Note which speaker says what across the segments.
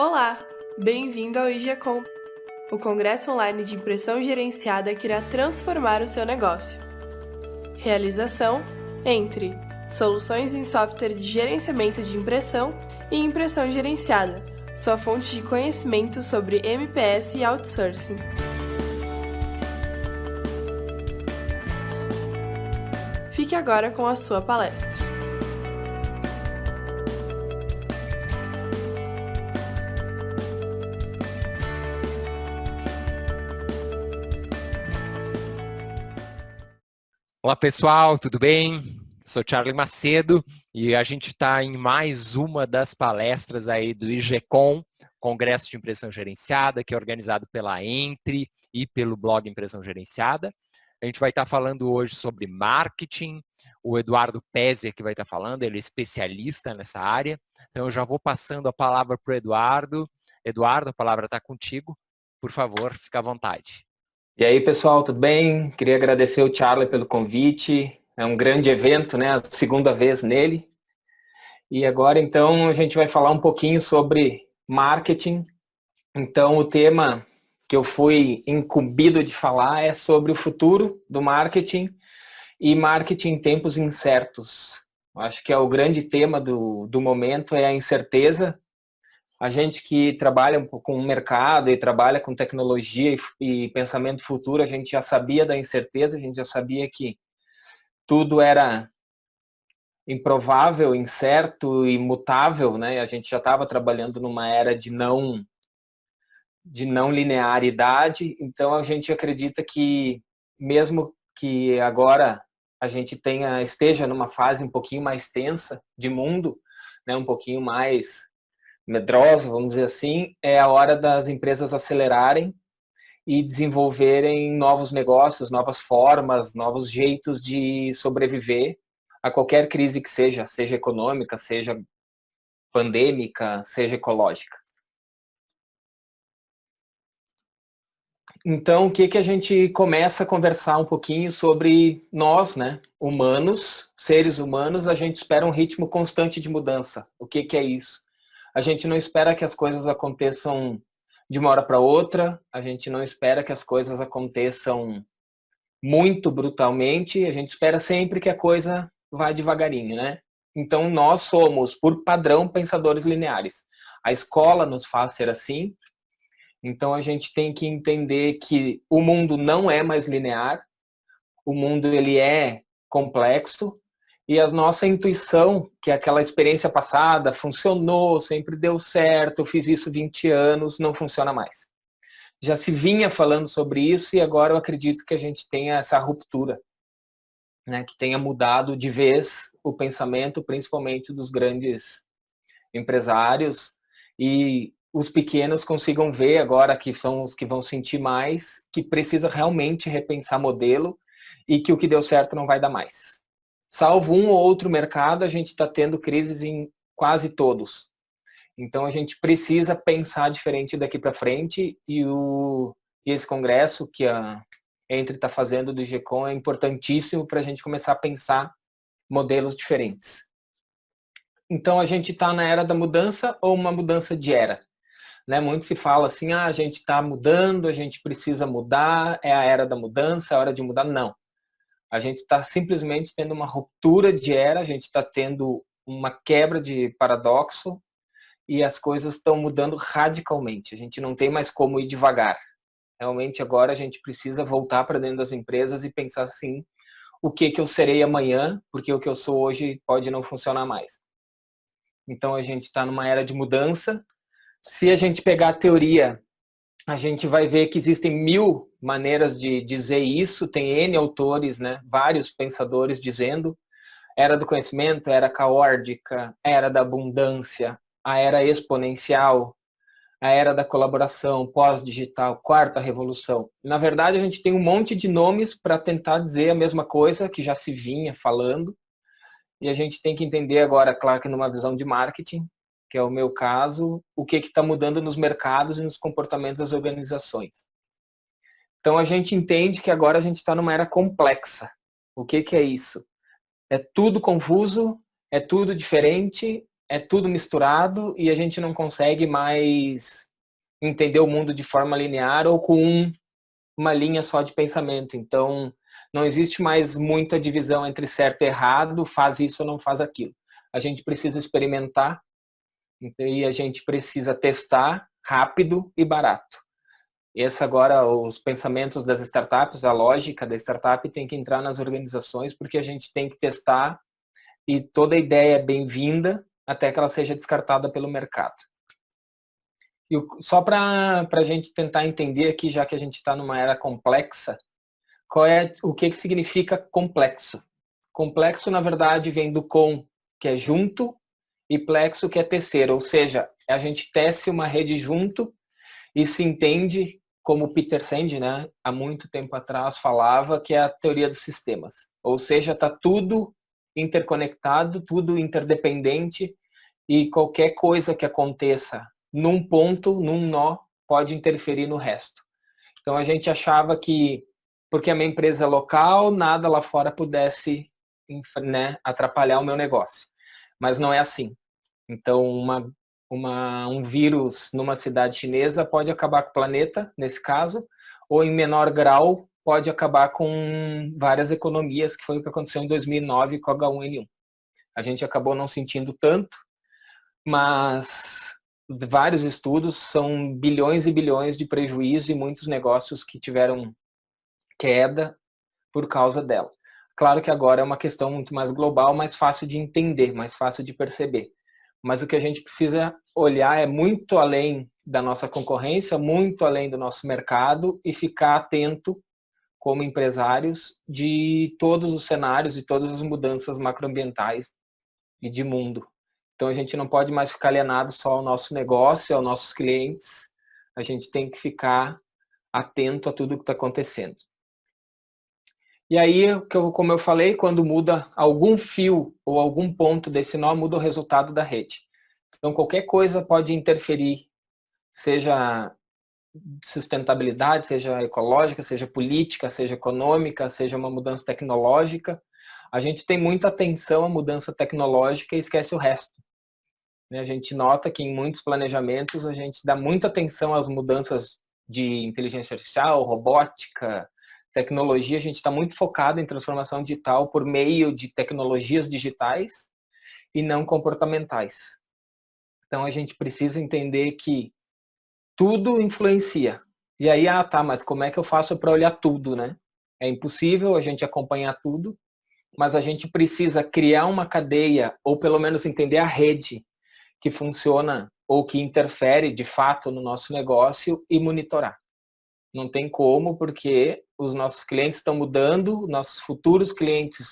Speaker 1: Olá, bem-vindo ao IGCOM, o Congresso Online de Impressão Gerenciada que irá transformar o seu negócio. Realização entre Soluções em Software de Gerenciamento de Impressão e Impressão Gerenciada, sua fonte de conhecimento sobre MPS e Outsourcing. Fique agora com a sua palestra.
Speaker 2: Olá pessoal, tudo bem? Sou Charlie Macedo e a gente está em mais uma das palestras aí do IGCOM, Congresso de Impressão Gerenciada, que é organizado pela Entre e pelo blog Impressão Gerenciada. A gente vai estar falando hoje sobre marketing, o Eduardo Pézia que vai estar falando, ele é especialista nessa área. Então eu já vou passando a palavra para o Eduardo. Eduardo, a palavra está contigo. Por favor, fica à vontade.
Speaker 3: E aí, pessoal, tudo bem? Queria agradecer o Charlie pelo convite. É um grande evento, né? A segunda vez nele. E agora, então, a gente vai falar um pouquinho sobre marketing. Então, o tema que eu fui incumbido de falar é sobre o futuro do marketing e marketing em tempos incertos. Acho que é o grande tema do momento, é a incerteza. A gente que trabalha com o mercado e trabalha com tecnologia e pensamento futuro, a gente já sabia da incerteza, a gente já sabia que tudo era improvável, incerto e mutável, né? A gente já estava trabalhando numa era de não linearidade, então a gente acredita que mesmo que agora a gente esteja numa fase um pouquinho mais tensa de mundo, né? Um pouquinho mais medrosa, vamos dizer assim, é a hora das empresas acelerarem e desenvolverem novos negócios, novas formas, novos jeitos de sobreviver a qualquer crise que seja econômica, seja pandêmica, seja ecológica. Então, o que a gente começa a conversar um pouquinho sobre nós, né, humanos, seres humanos, a gente espera um ritmo constante de mudança. O que é isso? A gente não espera que as coisas aconteçam de uma hora para outra, a gente não espera que as coisas aconteçam muito brutalmente, a gente espera sempre que a coisa vá devagarinho, né? Então, nós somos, por padrão, pensadores lineares. A escola nos faz ser assim, então a gente tem que entender que o mundo não é mais linear, o mundo ele é complexo, e a nossa intuição, que é aquela experiência passada, funcionou, sempre deu certo, eu fiz isso 20 anos, não funciona mais. Já se vinha falando sobre isso e agora eu acredito que a gente tenha essa ruptura, né, que tenha mudado de vez o pensamento, principalmente dos grandes empresários, e os pequenos consigam ver agora, que são os que vão sentir mais, que precisa realmente repensar modelo e que o que deu certo não vai dar mais. Salvo um ou outro mercado, a gente está tendo crises em quase todos. Então, a gente precisa pensar diferente daqui para frente e esse congresso que a Entre está fazendo do IGCOM é importantíssimo para a gente começar a pensar modelos diferentes. Então, a gente está na era da mudança ou uma mudança de era? Né? Muito se fala assim, a gente está mudando, a gente precisa mudar, é a era da mudança, é a hora de mudar. Não. A gente está simplesmente tendo uma ruptura de era, a gente está tendo uma quebra de paradoxo e as coisas estão mudando radicalmente. A gente não tem mais como ir devagar. Realmente agora a gente precisa voltar para dentro das empresas e pensar assim, o que eu serei amanhã, porque o que eu sou hoje pode não funcionar mais. Então a gente está numa era de mudança. Se a gente pegar a teoria, a gente vai ver que existem 1000 maneiras de dizer isso, tem N autores, né, vários pensadores dizendo, era do conhecimento, era caórdica, era da abundância, a era exponencial, a era da colaboração, pós-digital, quarta revolução. Na verdade, a gente tem um monte de nomes para tentar dizer a mesma coisa que já se vinha falando, e a gente tem que entender agora, claro que numa visão de marketing, que é o meu caso, o que está mudando nos mercados e nos comportamentos das organizações. Então, a gente entende que agora a gente está numa era complexa. O que é isso? É tudo confuso, é tudo diferente, é tudo misturado e a gente não consegue mais entender o mundo de forma linear ou com uma linha só de pensamento. Então, não existe mais muita divisão entre certo e errado, faz isso ou não faz aquilo. A gente precisa experimentar e a gente precisa testar rápido e barato. Esse agora, os pensamentos das startups, a lógica da startup tem que entrar nas organizações, porque a gente tem que testar e toda ideia é bem-vinda até que ela seja descartada pelo mercado. E só para a gente tentar entender aqui, já que a gente está numa era complexa, o que significa complexo? Complexo, na verdade, vem do com, que é junto, e plexo, que é tecer, ou seja, a gente tece uma rede junto e se entende, como o Peter Senge, né, há muito tempo atrás falava, que é a teoria dos sistemas. Ou seja, está tudo interconectado, tudo interdependente, e qualquer coisa que aconteça num ponto, num nó, pode interferir no resto. Então a gente achava que, porque a minha empresa é local, nada lá fora pudesse, né, atrapalhar o meu negócio. Mas não é assim. Então um vírus numa cidade chinesa pode acabar com o planeta, nesse caso, ou em menor grau pode acabar com várias economias, que foi o que aconteceu em 2009 com o H1N1. A gente acabou não sentindo tanto, mas vários estudos são bilhões e bilhões de prejuízo e muitos negócios que tiveram queda por causa dela. Claro que agora é uma questão muito mais global, mais fácil de entender, mais fácil de perceber. Mas o que a gente precisa olhar é muito além da nossa concorrência, muito além do nosso mercado e ficar atento como empresários de todos os cenários e todas as mudanças macroambientais e de mundo. Então a gente não pode mais ficar alienado só ao nosso negócio, aos nossos clientes. A gente tem que ficar atento a tudo que está acontecendo. E aí, como eu falei, quando muda algum fio ou algum ponto desse nó, muda o resultado da rede. Então qualquer coisa pode interferir, seja sustentabilidade, seja ecológica, seja política, seja econômica, seja uma mudança tecnológica. A gente tem muita atenção à mudança tecnológica e esquece o resto. A gente nota que em muitos planejamentos a gente dá muita atenção às mudanças de inteligência artificial, robótica, tecnologia. A gente está muito focado em transformação digital por meio de tecnologias digitais e não comportamentais. Então a gente precisa entender que tudo influencia. E aí, mas como é que eu faço para olhar tudo, né? É impossível a gente acompanhar tudo, mas a gente precisa criar uma cadeia, ou pelo menos entender a rede que funciona ou que interfere de fato no nosso negócio e monitorar. Não tem como, porque os nossos clientes estão mudando, nossos futuros clientes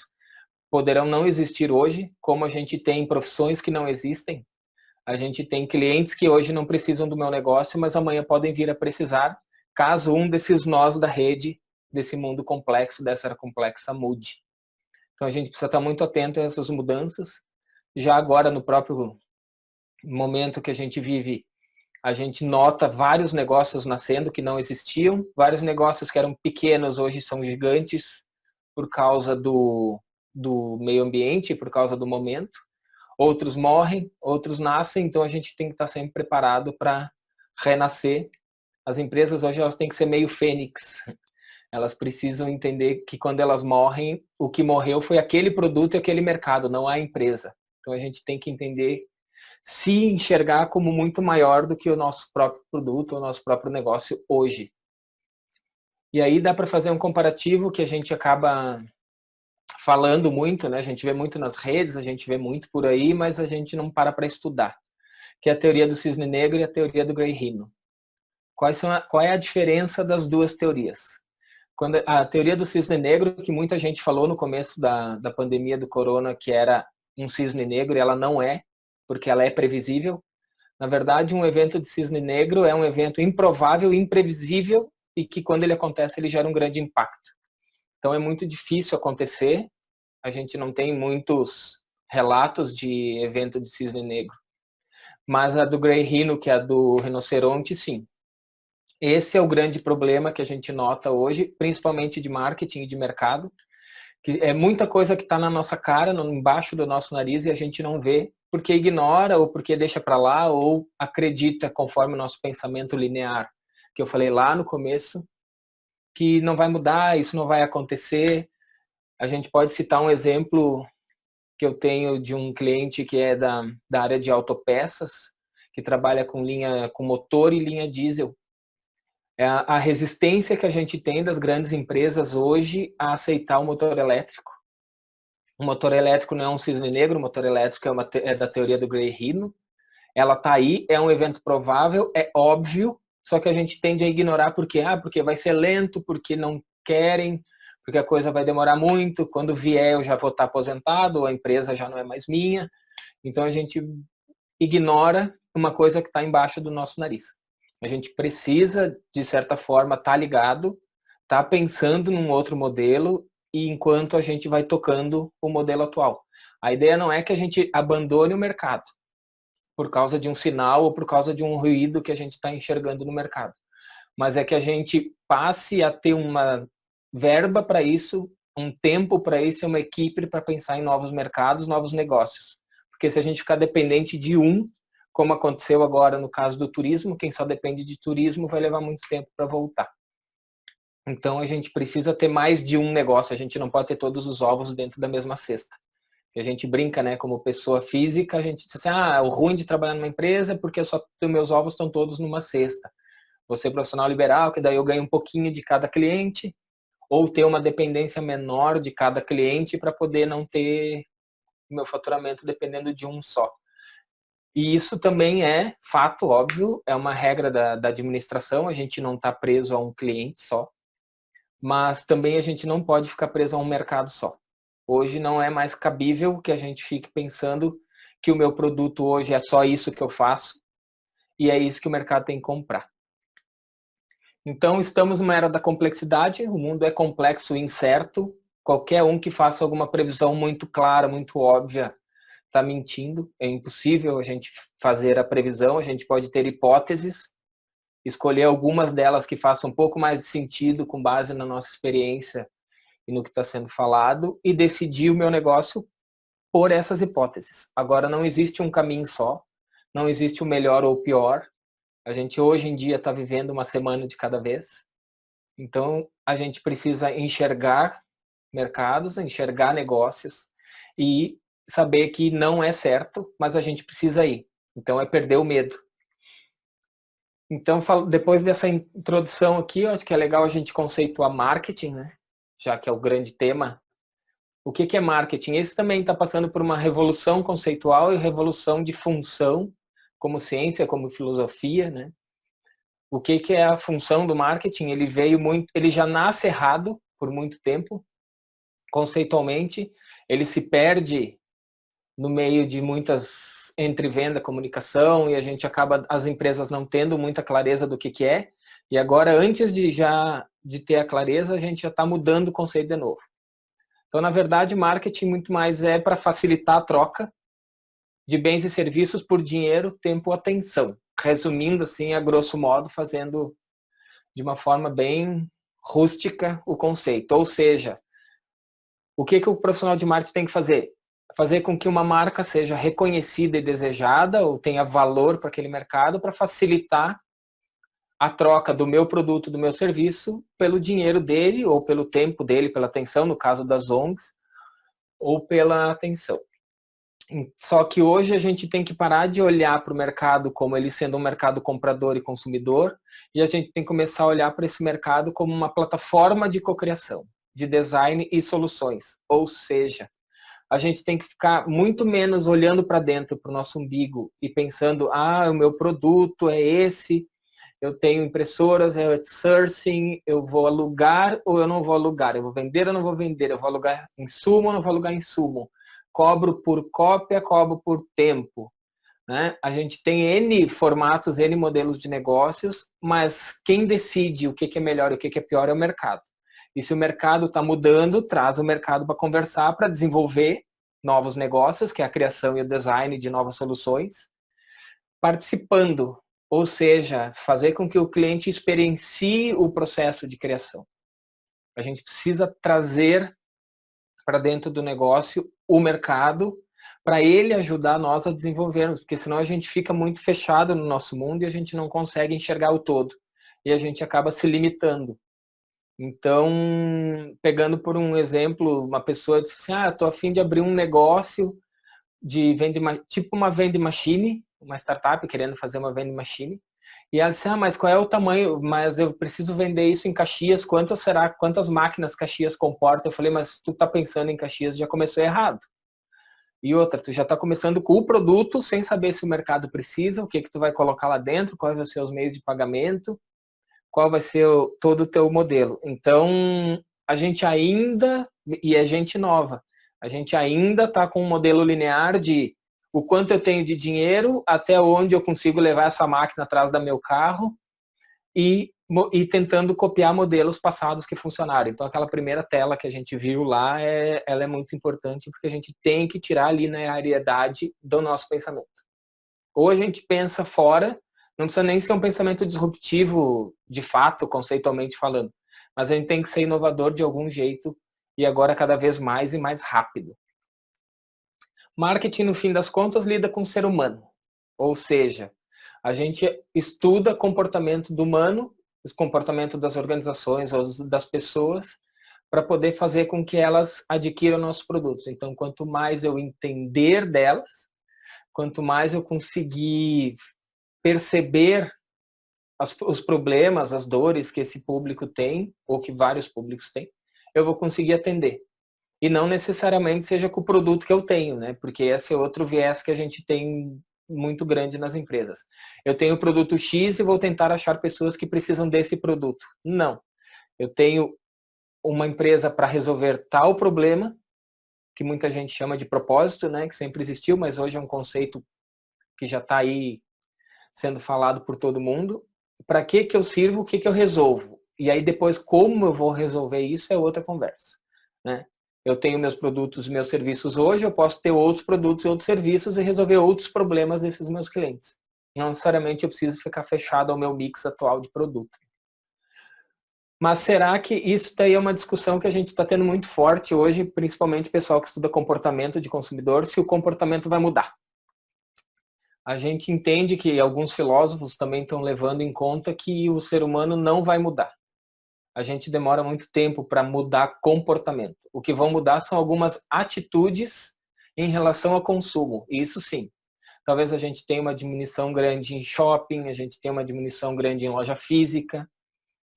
Speaker 3: poderão não existir hoje, como a gente tem profissões que não existem. A gente tem clientes que hoje não precisam do meu negócio, mas amanhã podem vir a precisar, caso um desses nós da rede, desse mundo complexo, dessa era complexa, mude. Então a gente precisa estar muito atento a essas mudanças. Já agora, no próprio momento que a gente vive, a gente nota vários negócios nascendo que não existiam, vários negócios que eram pequenos hoje são gigantes por causa do meio ambiente, por causa do momento. Outros morrem, outros nascem, então a gente tem que estar sempre preparado para renascer. As empresas hoje elas têm que ser meio fênix. Elas precisam entender que quando elas morrem, o que morreu foi aquele produto e aquele mercado, não a empresa. Então a gente tem que entender, se enxergar como muito maior do que o nosso próprio produto, o nosso próprio negócio hoje. E aí dá para fazer um comparativo que a gente acaba falando muito, né? A gente vê muito nas redes, a gente vê muito por aí, mas a gente não para estudar, que é a teoria do cisne negro e a teoria do grey rhino. Qual é a diferença das duas teorias? Quando a teoria do cisne negro, que muita gente falou no começo da pandemia do corona, que era um cisne negro, e ela não é, porque ela é previsível. Na verdade, um evento de cisne negro é um evento improvável, imprevisível, e que quando ele acontece, ele gera um grande impacto. Então é muito difícil acontecer, a gente não tem muitos relatos de evento de cisne negro. Mas a do grey rhino, que é a do rinoceronte, sim. Esse é o grande problema que a gente nota hoje, principalmente de marketing e de mercado, que é muita coisa que está na nossa cara, embaixo do nosso nariz, e a gente não vê porque ignora ou porque deixa para lá ou acredita conforme o nosso pensamento linear, que eu falei lá no começo, que não vai mudar, isso não vai acontecer. A gente pode citar um exemplo que eu tenho de um cliente que é da área de autopeças, que trabalha com motor e linha diesel. É a resistência que a gente tem das grandes empresas hoje a aceitar o motor elétrico. O motor elétrico não é um cisne negro, o motor elétrico é da teoria do Gray-Rhino. Ela está aí, é um evento provável, é óbvio, só que a gente tende a ignorar porque vai ser lento, porque não querem, porque a coisa vai demorar muito, quando vier eu já vou estar aposentado, a empresa já não é mais minha. Então a gente ignora uma coisa que está embaixo do nosso nariz. A gente precisa, de certa forma, estar ligado, estar pensando num outro modelo, e enquanto a gente vai tocando o modelo atual. A ideia não é que a gente abandone o mercado por causa de um sinal ou por causa de um ruído que a gente está enxergando no mercado, mas é que a gente passe a ter uma verba para isso, um tempo para isso, uma equipe para pensar em novos mercados, novos negócios. Porque se a gente ficar dependente de como aconteceu agora no caso do turismo, quem só depende de turismo vai levar muito tempo para voltar. Então a gente precisa ter mais de um negócio, a gente não pode ter todos os ovos dentro da mesma cesta. A gente brinca, né, como pessoa física, a gente diz assim, o ruim de trabalhar numa empresa é porque os meus ovos estão todos numa cesta. Você profissional liberal, que daí eu ganho um pouquinho de cada cliente, ou ter uma dependência menor de cada cliente para poder não ter meu faturamento dependendo de um só. E isso também é fato, óbvio, é uma regra da administração, a gente não está preso a um cliente só, mas também a gente não pode ficar preso a um mercado só. Hoje não é mais cabível que a gente fique pensando que o meu produto hoje é só isso que eu faço e é isso que o mercado tem que comprar. Então, estamos numa era da complexidade, o mundo é complexo e incerto. Qualquer um que faça alguma previsão muito clara, muito óbvia, está mentindo. É impossível a gente fazer a previsão, a gente pode ter hipóteses, escolher algumas delas que façam um pouco mais de sentido com base na nossa experiência e no que está sendo falado, e decidir o meu negócio por essas hipóteses. Agora, não existe um caminho só, não existe o melhor ou o pior. A gente hoje em dia está vivendo uma semana de cada vez. Então, a gente precisa enxergar mercados, enxergar negócios e saber que não é certo, mas a gente precisa ir. Então, é perder o medo. Então, depois dessa introdução aqui, eu acho que é legal a gente conceituar marketing, né? Já que é o grande tema. O que é marketing? Esse também está passando por uma revolução conceitual e revolução de função, como ciência, como filosofia, né? O que é a função do marketing? Ele já nasce errado por muito tempo, conceitualmente, ele se perde no meio de muitas entre venda, comunicação, e a gente acaba, as empresas não tendo muita clareza do que é, e agora, antes de ter a clareza, a gente já está mudando o conceito de novo. Então, na verdade, marketing muito mais é para facilitar a troca de bens e serviços por dinheiro, tempo, atenção. Resumindo assim, a grosso modo, fazendo de uma forma bem rústica o conceito. Ou seja, o que o profissional de marketing tem que fazer? Fazer com que uma marca seja reconhecida e desejada, ou tenha valor para aquele mercado, para facilitar a troca do meu produto, do meu serviço, pelo dinheiro dele, ou pelo tempo dele, pela atenção, no caso das ONGs, ou pela atenção. Só que hoje a gente tem que parar de olhar para o mercado como ele sendo um mercado comprador e consumidor, e a gente tem que começar a olhar para esse mercado como uma plataforma de cocriação, de design e soluções. Ou seja, a gente tem que ficar muito menos olhando para dentro, para o nosso umbigo, e pensando, o meu produto é esse, eu tenho impressoras, é outsourcing, eu vou alugar ou eu não vou alugar, eu vou vender ou não vou vender, eu vou alugar insumo ou não vou alugar insumo, cobro por cópia, cobro por tempo, né? A gente tem N formatos, N modelos de negócios, mas quem decide o que é melhor e o que é pior é o mercado. E se o mercado está mudando, traz o mercado para conversar, para desenvolver novos negócios, que é a criação e o design de novas soluções, participando, ou seja, fazer com que o cliente experiencie o processo de criação. A gente precisa trazer para dentro do negócio o mercado, para ele ajudar nós a desenvolvermos, porque senão a gente fica muito fechado no nosso mundo e a gente não consegue enxergar o todo. E a gente acaba se limitando. Então, pegando por um exemplo, uma pessoa disse assim, estou a fim de abrir um negócio de tipo uma vending machine, uma startup querendo fazer uma vending machine. E ela disse, mas qual é o tamanho? Mas eu preciso vender isso em Caxias, quantas máquinas Caxias comporta? Eu falei, mas tu tá pensando em Caxias, já começou errado. E outra, tu já está começando com o produto sem saber se o mercado precisa, o que tu vai colocar lá dentro, quais vão ser os meios de pagamento, qual vai ser todo o teu modelo. Então, a gente ainda, e é gente nova, a gente ainda está com um modelo linear de o quanto eu tenho de dinheiro, até onde eu consigo levar essa máquina atrás do meu carro e tentando copiar modelos passados que funcionaram. Então, aquela primeira tela que a gente viu lá, ela é muito importante porque a gente tem que tirar a linearidade do nosso pensamento. Ou a gente pensa fora, não precisa nem ser um pensamento disruptivo de fato, conceitualmente falando, mas a gente tem que ser inovador de algum jeito e agora cada vez mais e mais rápido. Marketing, no fim das contas, lida com o ser humano. Ou seja, a gente estuda comportamento do humano, o comportamento das organizações ou das pessoas, para poder fazer com que elas adquiram nossos produtos. Então, quanto mais eu entender delas, quanto mais eu conseguir perceber os problemas, as dores que esse público tem, ou que vários públicos têm, eu vou conseguir atender. E não necessariamente seja com o produto que eu tenho, né? Porque esse é outro viés que a gente tem muito grande nas empresas. Eu tenho o produto X e vou tentar achar pessoas que precisam desse produto. Não. Eu tenho uma empresa para resolver tal problema, que muita gente chama de propósito, né? Que sempre existiu, mas hoje é um conceito que já está aí sendo falado por todo mundo. Para que eu sirvo? O que eu resolvo? E aí depois como eu vou resolver isso é outra conversa, né? Eu tenho meus produtos e meus serviços hoje, eu posso ter outros produtos e outros serviços e resolver outros problemas desses meus clientes. Não necessariamente eu preciso ficar fechado ao meu mix atual de produto. Mas será que isso daí é uma discussão que a gente está tendo muito forte hoje, principalmente o pessoal que estuda comportamento de consumidor, se o comportamento vai mudar? A gente entende que alguns filósofos também estão levando em conta que o ser humano não vai mudar. A gente demora muito tempo para mudar comportamento. O que vão mudar são algumas atitudes em relação ao consumo. Isso sim. Talvez a gente tenha uma diminuição grande em shopping, a gente tenha uma diminuição grande em loja física,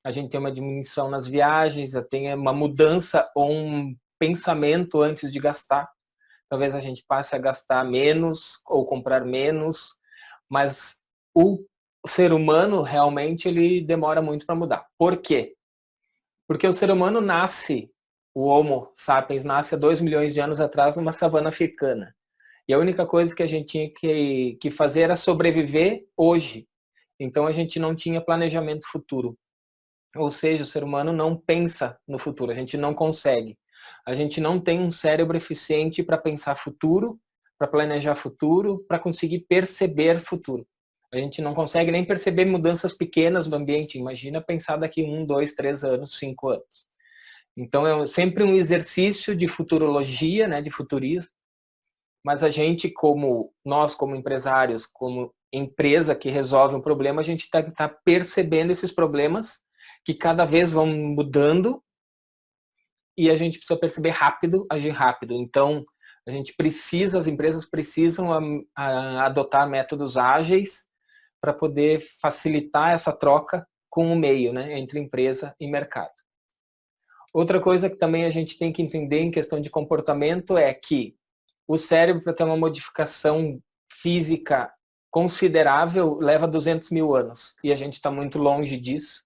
Speaker 3: a gente tem uma diminuição nas viagens, tenha uma mudança ou um pensamento antes de gastar. Talvez a gente passe a gastar menos ou comprar menos, mas o ser humano realmente ele demora muito para mudar. Por quê? Porque o ser humano nasce, o Homo sapiens nasce há 2 milhões de anos atrás numa savana africana. E a única coisa que a gente tinha que fazer era sobreviver hoje. Então a gente não tinha planejamento futuro. Ou seja, o ser humano não pensa no futuro, a gente não consegue. A gente não tem um cérebro eficiente para pensar futuro, para planejar futuro, para conseguir perceber futuro. A gente não consegue nem perceber mudanças pequenas no ambiente. Imagina pensar daqui 1, 2, 3 anos, 5 anos. Então é sempre um exercício de futurologia, né, de futurismo. Mas a gente, nós como empresários, como empresa que resolve um problema, a gente tá percebendo esses problemas que cada vez vão mudando e a gente precisa perceber rápido, agir rápido. Então, as empresas precisam adotar métodos ágeis para poder facilitar essa troca com o meio, né, entre empresa e mercado. Outra coisa que também a gente tem que entender em questão de comportamento é que o cérebro, para ter uma modificação física considerável, leva 200 mil anos. E a gente está muito longe disso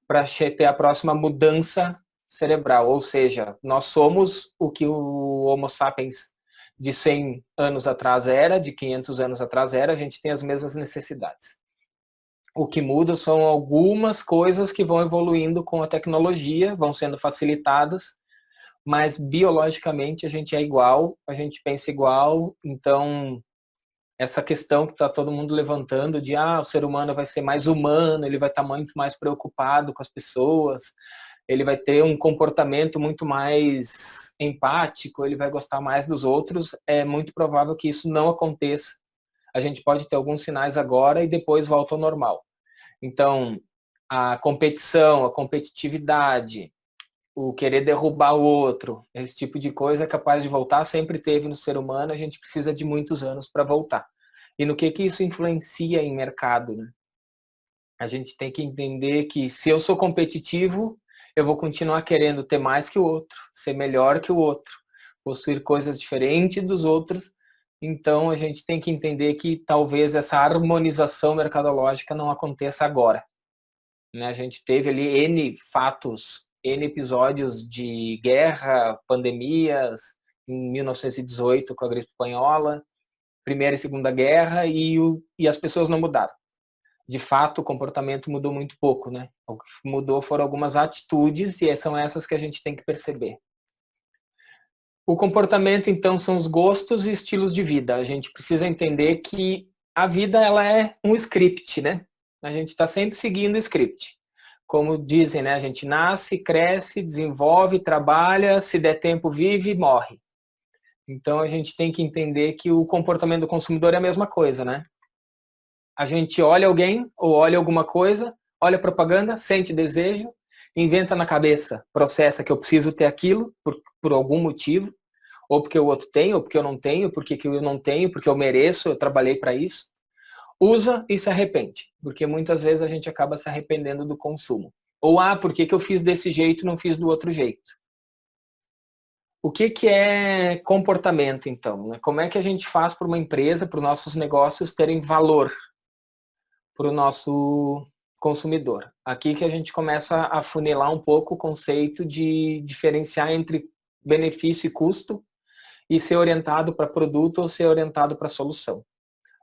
Speaker 3: para ter a próxima mudança cerebral. Ou seja, nós somos o que o Homo sapiens de 100 anos atrás era, de 500 anos atrás era, a gente tem as mesmas necessidades. O que muda são algumas coisas que vão evoluindo com a tecnologia, vão sendo facilitadas, mas biologicamente a gente é igual, a gente pensa igual, então essa questão que está todo mundo levantando de o ser humano vai ser mais humano, ele vai estar muito mais preocupado com as pessoas, ele vai ter um comportamento muito mais mais empático, ele vai gostar mais dos outros, é muito provável que isso não aconteça. A gente pode ter alguns sinais agora e depois volta ao normal. Então, a competição, a competitividade, o querer derrubar o outro, esse tipo de coisa é capaz de voltar, sempre teve no ser humano, a gente precisa de muitos anos para voltar. E no que isso influencia em mercado, né? A gente tem que entender que se eu sou competitivo, eu vou continuar querendo ter mais que o outro, ser melhor que o outro, possuir coisas diferentes dos outros. Então, a gente tem que entender que talvez essa harmonização mercadológica não aconteça agora. Né? A gente teve ali N fatos, N episódios de guerra, pandemias, em 1918 com a gripe espanhola, Primeira e Segunda Guerra, e as pessoas não mudaram. De fato, o comportamento mudou muito pouco, né? O que mudou foram algumas atitudes e são essas que a gente tem que perceber. O comportamento, então, são os gostos e estilos de vida. A gente precisa entender que a vida ela é um script, né? A gente está sempre seguindo o script. Como dizem, né? A gente nasce, cresce, desenvolve, trabalha, se der tempo vive e morre. Então, a gente tem que entender que o comportamento do consumidor é a mesma coisa, né? A gente olha alguém ou olha alguma coisa, olha propaganda, sente desejo, inventa na cabeça, processa que eu preciso ter aquilo por algum motivo, ou porque o outro tem, ou porque eu não tenho, porque eu não tenho, porque eu mereço, eu trabalhei para isso. Usa e se arrepende, porque muitas vezes a gente acaba se arrependendo do consumo. Ou, por que eu fiz desse jeito e não fiz do outro jeito? O que é comportamento, então? Como é que a gente faz para uma empresa, para os nossos negócios terem valor para o nosso consumidor? Aqui que a gente começa a funilar um pouco o conceito de diferenciar entre benefício e custo e ser orientado para produto ou ser orientado para solução.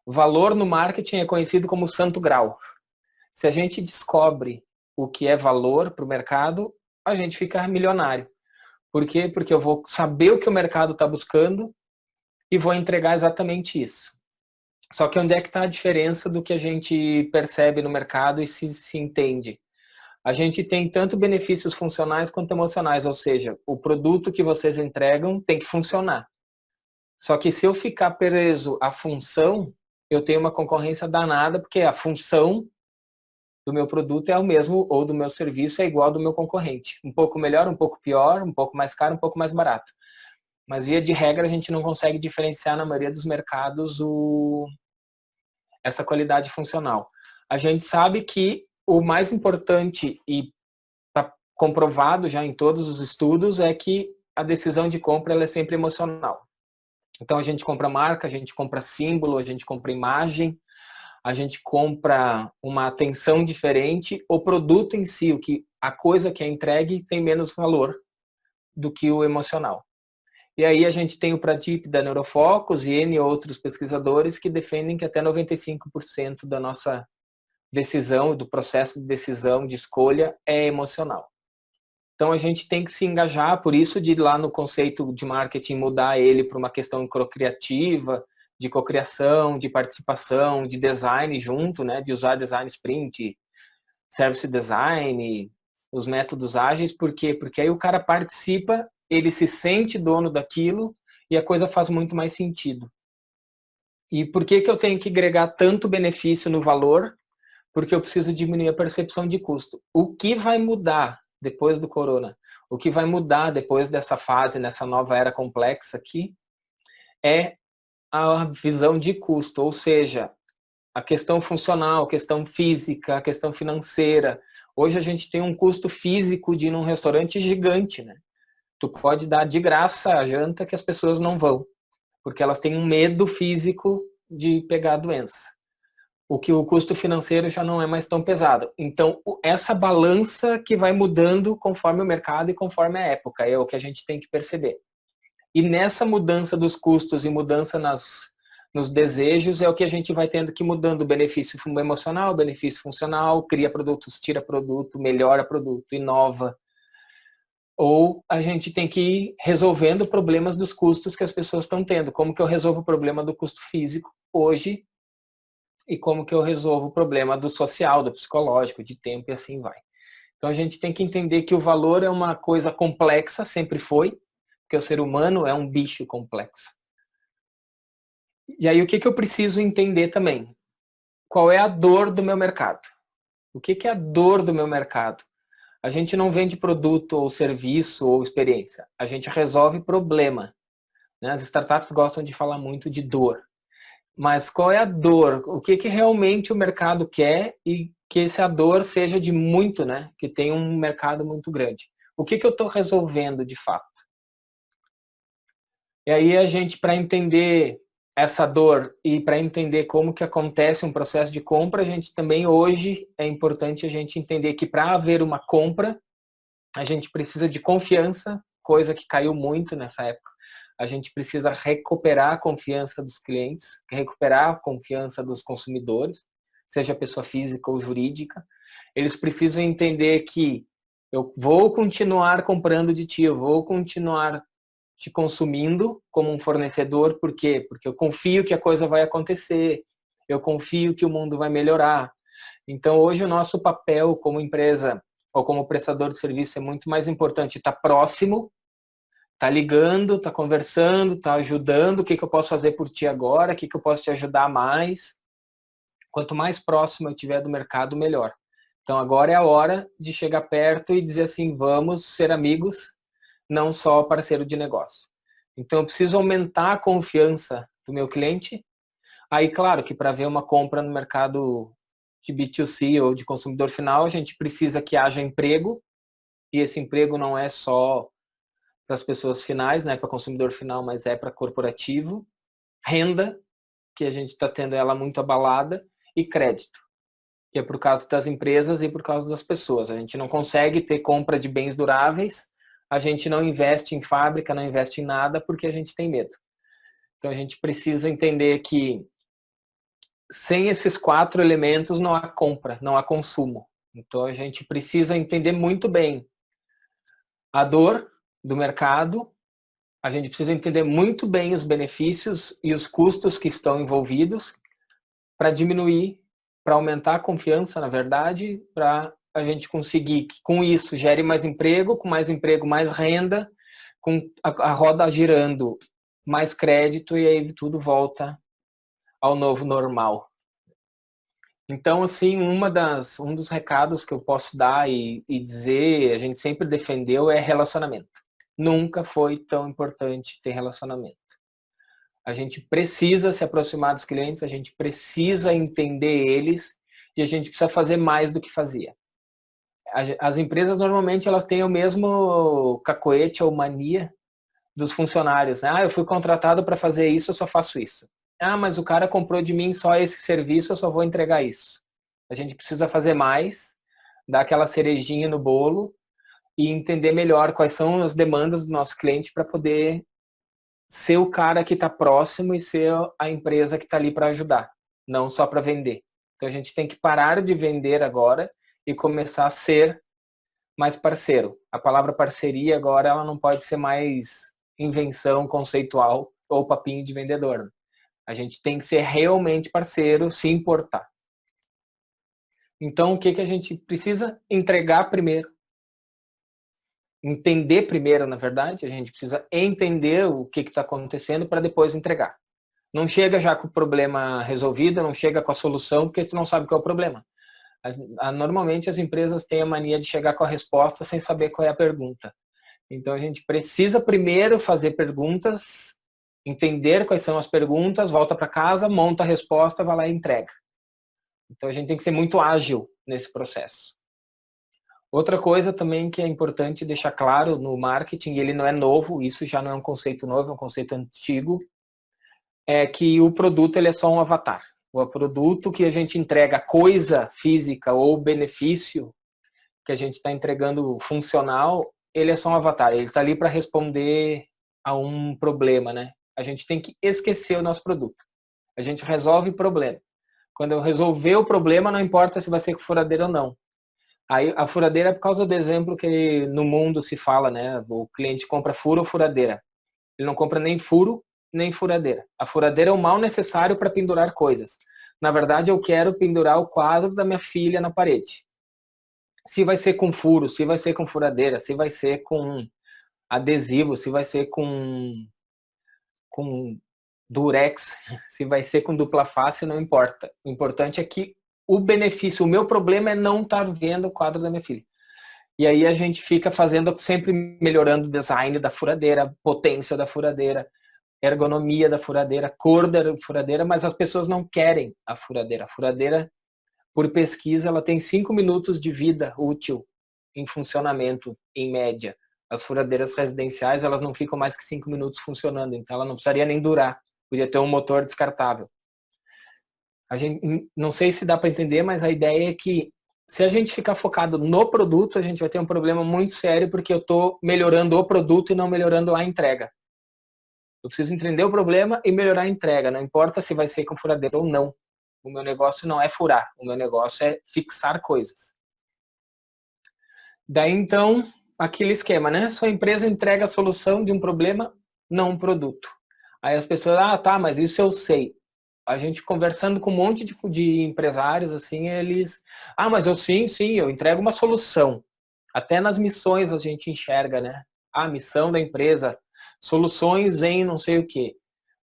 Speaker 3: Valor no marketing é conhecido como santo grau. Se a gente descobre o que é valor para o mercado, a gente fica milionário. Por quê? Porque eu vou saber o que o mercado está buscando e vou entregar exatamente isso. Só que onde é que está a diferença do que a gente percebe no mercado e se entende? A gente tem tanto benefícios funcionais quanto emocionais, ou seja, o produto que vocês entregam tem que funcionar. Só que se eu ficar preso à função, eu tenho uma concorrência danada, porque a função do meu produto é o mesmo, ou do meu serviço é igual ao do meu concorrente. Um pouco melhor, um pouco pior, um pouco mais caro, um pouco mais barato. Mas, via de regra, a gente não consegue diferenciar na maioria dos mercados essa qualidade funcional. A gente sabe que o mais importante, e está comprovado já em todos os estudos, é que a decisão de compra ela é sempre emocional. Então, a gente compra marca, a gente compra símbolo, a gente compra imagem, a gente compra uma atenção diferente. O produto em si, a coisa que é entregue, tem menos valor do que o emocional. E aí a gente tem o Pradip da Neurofocus e N outros pesquisadores que defendem que até 95% da nossa decisão, do processo de decisão, de escolha, é emocional. Então a gente tem que se engajar, por isso de lá no conceito de marketing mudar ele para uma questão criativa, de cocriação, de participação, de design junto, né, de usar design sprint, service design, os métodos ágeis. Por quê? Porque aí o cara participa, ele se sente dono daquilo e a coisa faz muito mais sentido. E por que eu tenho que agregar tanto benefício no valor? Porque eu preciso diminuir a percepção de custo. O que vai mudar depois do corona? O que vai mudar depois dessa fase, nessa nova era complexa aqui, é a visão de custo, ou seja, a questão funcional, a questão física, a questão financeira. Hoje a gente tem um custo físico de ir num restaurante gigante, né? Tu pode dar de graça a janta que as pessoas não vão, porque elas têm um medo físico de pegar a doença. O custo financeiro já não é mais tão pesado. Então, essa balança que vai mudando conforme o mercado e conforme a época, é o que a gente tem que perceber. E nessa mudança dos custos e mudança nos desejos é o que a gente vai tendo que ir mudando. Benefício emocional, benefício funcional, cria produtos, tira produto, melhora produto, inova. Ou a gente tem que ir resolvendo problemas dos custos que as pessoas estão tendo. Como que eu resolvo o problema do custo físico hoje e como que eu resolvo o problema do social, do psicológico, de tempo e assim vai. Então a gente tem que entender que o valor é uma coisa complexa, sempre foi. porque o ser humano é um bicho complexo. E aí o que eu preciso entender também? Qual é a dor do meu mercado? O que é a dor do meu mercado? A gente não vende produto ou serviço ou experiência. A gente resolve problema. Né? As startups gostam de falar muito de dor. Mas qual é a dor? O que realmente o mercado quer e que essa dor seja de muito, né? Que tenha um mercado muito grande. O que eu estou resolvendo de fato? E aí a gente, para entender essa dor e para entender como que acontece um processo de compra, a gente também hoje é importante a gente entender que para haver uma compra, a gente precisa de confiança, coisa que caiu muito nessa época. A gente precisa recuperar a confiança dos clientes, recuperar a confiança dos consumidores, seja pessoa física ou jurídica. Eles precisam entender que eu vou continuar comprando de ti, eu vou continuar te consumindo como um fornecedor. Por quê? Porque eu confio que a coisa vai acontecer, eu confio que o mundo vai melhorar. Então, hoje, o nosso papel como empresa ou como prestador de serviço é muito mais importante estar próximo, estar ligando, estar conversando, estar ajudando. O que eu posso fazer por ti agora? O que eu posso te ajudar mais? Quanto mais próximo eu estiver do mercado, melhor. Então, agora é a hora de chegar perto e dizer assim, vamos ser amigos, não só parceiro de negócio. Então, eu preciso aumentar a confiança do meu cliente. Aí, claro, que para ver uma compra no mercado de B2C ou de consumidor final, a gente precisa que haja emprego, e esse emprego não é só para as pessoas finais, né, para consumidor final, mas é para corporativo. Renda, que a gente está tendo ela muito abalada, e crédito, que é por causa das empresas e por causa das pessoas. A gente não consegue ter compra de bens duráveis, a gente não investe em fábrica, não investe em nada, porque a gente tem medo. Então a gente precisa entender que sem esses 4 elementos não há compra, não há consumo. Então a gente precisa entender muito bem a dor do mercado, a gente precisa entender muito bem os benefícios e os custos que estão envolvidos para diminuir, para aumentar a confiança, na verdade, para a gente conseguir que com isso gere mais emprego, com mais emprego, mais renda, com a roda girando, mais crédito, e aí tudo volta ao novo normal. Então, assim, um dos recados que eu posso dar e dizer, a gente sempre defendeu, é relacionamento. Nunca foi tão importante ter relacionamento. A gente precisa se aproximar dos clientes, a gente precisa entender eles e a gente precisa fazer mais do que fazia. As empresas, normalmente, elas têm o mesmo cacoete ou mania dos funcionários. Né? Ah, eu fui contratado para fazer isso, eu só faço isso. Ah, mas o cara comprou de mim só esse serviço, eu só vou entregar isso. A gente precisa fazer mais, dar aquela cerejinha no bolo e entender melhor quais são as demandas do nosso cliente para poder ser o cara que está próximo e ser a empresa que está ali para ajudar, não só para vender. Então a gente tem que parar de vender agora e começar a ser mais parceiro. A palavra parceria agora ela não pode ser mais invenção conceitual ou papinho de vendedor. A gente tem que ser realmente parceiro, se importar. Então, o que a gente precisa entregar primeiro? Entender primeiro, na verdade. A gente precisa entender o que está acontecendo para depois entregar. Não chega já com o problema resolvido, não chega com a solução, porque tu não sabe qual é o problema. Normalmente, as empresas têm a mania de chegar com a resposta sem saber qual é a pergunta. Então, a gente precisa primeiro fazer perguntas, entender quais são as perguntas, volta para casa, monta a resposta, vai lá e entrega. Então, a gente tem que ser muito ágil nesse processo. Outra coisa também que é importante deixar claro no marketing, ele não é novo, isso já não é um conceito novo, é um conceito antigo, é que o produto ele é só um avatar. O produto que a gente entrega, coisa física ou benefício que a gente está entregando funcional, ele é só um avatar, ele está ali para responder a um problema, né? A gente tem que esquecer o nosso produto. A gente resolve o problema. Quando eu resolver o problema, não importa se vai ser com furadeira ou não. Aí a furadeira é por causa do exemplo que no mundo se fala, né? O cliente compra furo ou furadeira. Ele não compra nem furo, nem furadeira. A furadeira é o mal necessário para pendurar coisas. Na verdade, eu quero pendurar o quadro da minha filha na parede. Se vai ser com furo, se vai ser com furadeira, se vai ser com adesivo, se vai ser com durex, se vai ser com dupla face, não importa. O importante é que o benefício, o meu problema é não estar vendo o quadro da minha filha. E aí a gente fica fazendo, sempre melhorando o design da furadeira, potência da furadeira, ergonomia da furadeira, cor da furadeira, mas as pessoas não querem a furadeira. A furadeira, por pesquisa, ela tem 5 minutos de vida útil em funcionamento, em média. As furadeiras residenciais, elas não ficam mais que 5 minutos funcionando, então ela não precisaria nem durar. Podia ter um motor descartável. A gente, não sei se dá para entender, mas a ideia é que se a gente ficar focado no produto, a gente vai ter um problema muito sério, porque eu estou melhorando o produto e não melhorando a entrega. Eu preciso entender o problema e melhorar a entrega. Não importa se vai ser com furadeira ou não. O meu negócio não é furar. O meu negócio é fixar coisas. Daí, então, aquele esquema, né? Sua empresa entrega a solução de um problema, não um produto. Aí as pessoas, tá, mas isso eu sei. A gente conversando com um monte de empresários, assim, eles... mas eu sim, eu entrego uma solução. Até nas missões a gente enxerga, né? A missão da empresa, soluções em não sei o quê.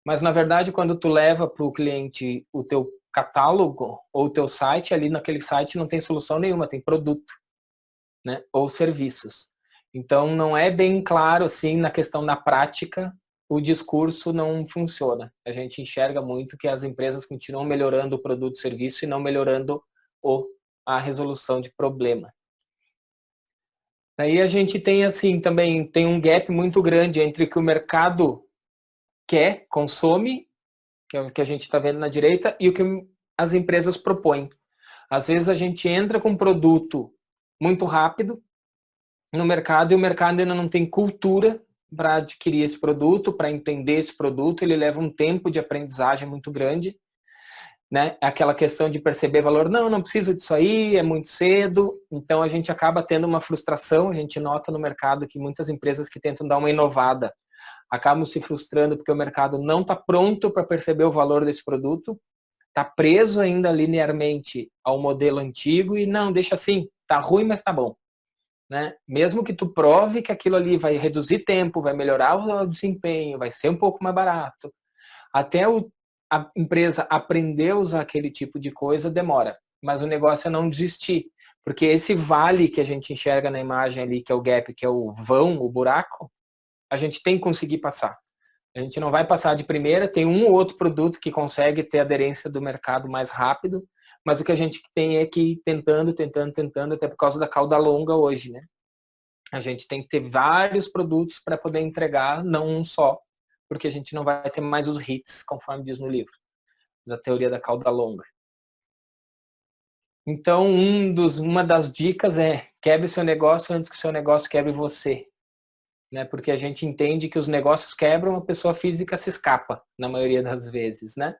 Speaker 3: Mas, na verdade, quando tu leva para o cliente o teu catálogo ou o teu site, ali naquele site não tem solução nenhuma, tem produto, né? Ou serviços. Então, não é bem claro, assim, na questão da prática, o discurso não funciona. A gente enxerga muito que as empresas continuam melhorando o produto e serviço e não melhorando a resolução de problema. Aí a gente tem assim também tem um gap muito grande entre o que o mercado quer, consome, que é o que a gente está vendo na direita, e o que as empresas propõem. Às vezes a gente entra com um produto muito rápido no mercado e o mercado ainda não tem cultura para adquirir esse produto, para entender esse produto, ele leva um tempo de aprendizagem muito grande, né? Aquela questão de perceber valor, não preciso disso aí, é muito cedo, então a gente acaba tendo uma frustração, a gente nota no mercado que muitas empresas que tentam dar uma inovada acabam se frustrando porque o mercado não está pronto para perceber o valor desse produto, está preso ainda linearmente ao modelo antigo e não, deixa assim, tá ruim, mas tá bom. Né? Mesmo que tu prove que aquilo ali vai reduzir tempo, vai melhorar o desempenho, vai ser um pouco mais barato, até a empresa aprender a usar aquele tipo de coisa demora. Mas o negócio é não desistir, porque esse vale que a gente enxerga na imagem ali, que é o gap, que é o vão, o buraco, a gente tem que conseguir passar. A gente não vai passar de primeira, tem um ou outro produto que consegue ter aderência do mercado mais rápido, mas o que a gente tem é que ir tentando, até por causa da cauda longa hoje, né? A gente tem que ter vários produtos para poder entregar, não um só, porque a gente não vai ter mais os hits, conforme diz no livro, da teoria da cauda longa. Então, uma das dicas é quebre seu negócio antes que seu negócio quebre você. Né? Porque a gente entende que os negócios quebram, a pessoa física se escapa, na maioria das vezes, né?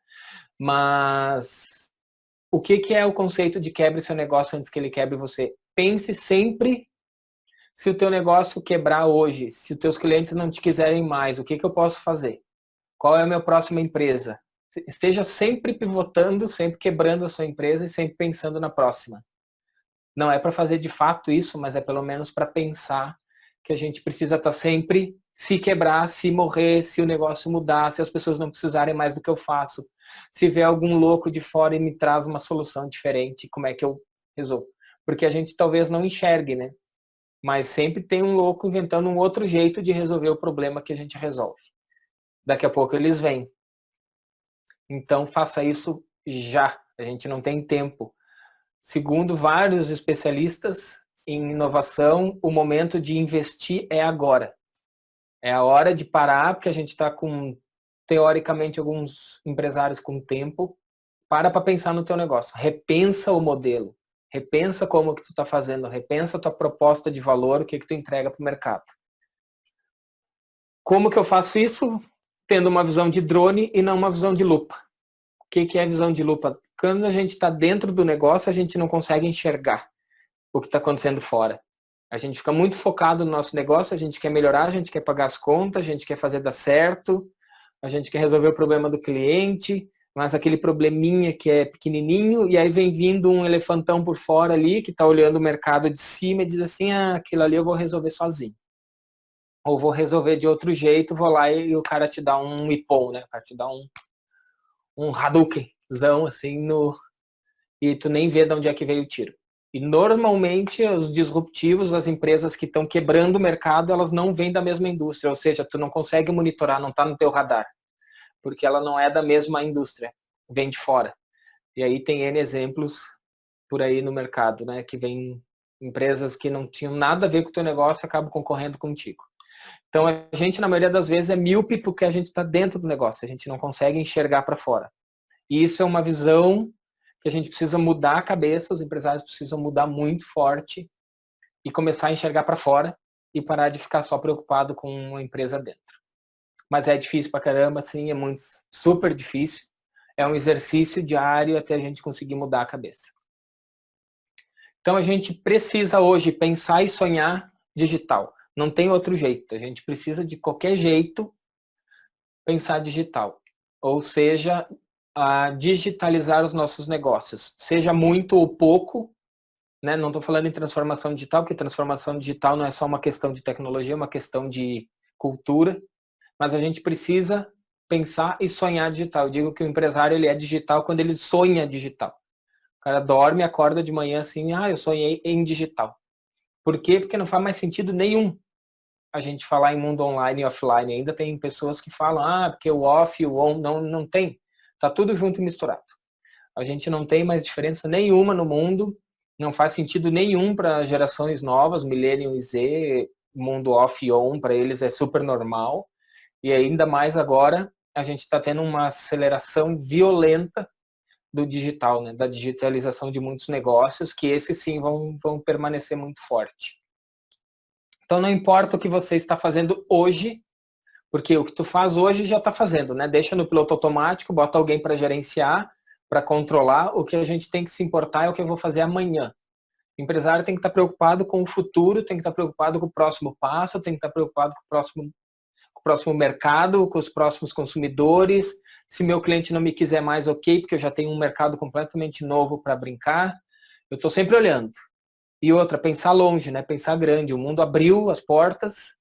Speaker 3: Mas o que é o conceito de quebre seu negócio antes que ele quebre você? Pense sempre se o teu negócio quebrar hoje, se os teus clientes não te quiserem mais, o que eu posso fazer? Qual é a minha próxima empresa? Esteja sempre pivotando, sempre quebrando a sua empresa e sempre pensando na próxima. Não é para fazer de fato isso, mas é pelo menos para pensar que a gente precisa estar sempre, se quebrar, se morrer, se o negócio mudar, se as pessoas não precisarem mais do que eu faço, se vier algum louco de fora e me traz uma solução diferente, como é que eu resolvo? Porque a gente talvez não enxergue, né? Mas sempre tem um louco inventando um outro jeito de resolver o problema que a gente resolve. Daqui a pouco eles vêm. Então faça isso já. A gente não tem tempo. Segundo vários especialistas em inovação, o momento de investir é agora. É a hora de parar, porque a gente está com, teoricamente, alguns empresários com tempo. Para pensar no teu negócio. Repensa o modelo. Repensa como que tu está fazendo. Repensa a tua proposta de valor, o que tu entrega para o mercado. Como que eu faço isso? Tendo uma visão de drone e não uma visão de lupa. O que é a visão de lupa? Quando a gente está dentro do negócio, a gente não consegue enxergar o que está acontecendo fora. A gente fica muito focado no nosso negócio, a gente quer melhorar, a gente quer pagar as contas, a gente quer fazer dar certo, a gente quer resolver o problema do cliente, mas aquele probleminha que é pequenininho, e aí vem vindo um elefantão por fora ali, que está olhando o mercado de cima e diz assim, aquilo ali eu vou resolver sozinho. ou vou resolver de outro jeito, vou lá e o cara te dá um Ippon, né? O cara te dá um Hadoukenzão, assim, e tu nem vê de onde é que veio o tiro. E normalmente os disruptivos, as empresas que estão quebrando o mercado, elas não vêm da mesma indústria, ou seja, tu não consegue monitorar, não está no teu radar, porque ela não é da mesma indústria, vem de fora. E aí tem N exemplos por aí no mercado, né, que vem empresas que não tinham nada a ver com o teu negócio e acabam concorrendo contigo. Então a gente, na maioria das vezes, é míope porque a gente está dentro do negócio, a gente não consegue enxergar para fora. E isso é uma visão que a gente precisa mudar a cabeça, os empresários precisam mudar muito forte e começar a enxergar para fora e parar de ficar só preocupado com a empresa dentro. Mas é difícil pra caramba, sim, é muito super difícil. É um exercício diário até a gente conseguir mudar a cabeça. Então a gente precisa hoje pensar e sonhar digital. Não tem outro jeito. A gente precisa de qualquer jeito pensar digital. Ou seja, a digitalizar os nossos negócios. Seja muito ou pouco, né? Não estou falando em transformação digital, porque transformação digital não é só uma questão de tecnologia, é uma questão de cultura. Mas a gente precisa pensar e sonhar digital. Eu digo que o empresário ele é digital quando ele sonha digital. O cara dorme, acorda de manhã assim, eu sonhei em digital. Por quê? Porque não faz mais sentido nenhum a gente falar em mundo online e offline. Ainda tem pessoas que falam, porque o off e o on, não tem. Tá tudo junto e misturado. A gente não tem mais diferença nenhuma no mundo, não faz sentido nenhum para gerações novas, Millennium e Z, mundo off e on, para eles é super normal. E ainda mais agora, a gente está tendo uma aceleração violenta do digital, né? Da digitalização de muitos negócios, que esses sim vão permanecer muito forte. Então não importa o que você está fazendo hoje, porque o que tu faz hoje já está fazendo, né? Deixa no piloto automático, bota alguém para gerenciar, para controlar. O que a gente tem que se importar é o que eu vou fazer amanhã. O empresário tem que estar preocupado com o futuro, tem que estar preocupado com o próximo passo, tem que estar preocupado com o próximo mercado, com os próximos consumidores. Se meu cliente não me quiser mais, ok, porque eu já tenho um mercado completamente novo para brincar. Eu estou sempre olhando. E outra, pensar longe, né? Pensar grande. O mundo abriu as portas.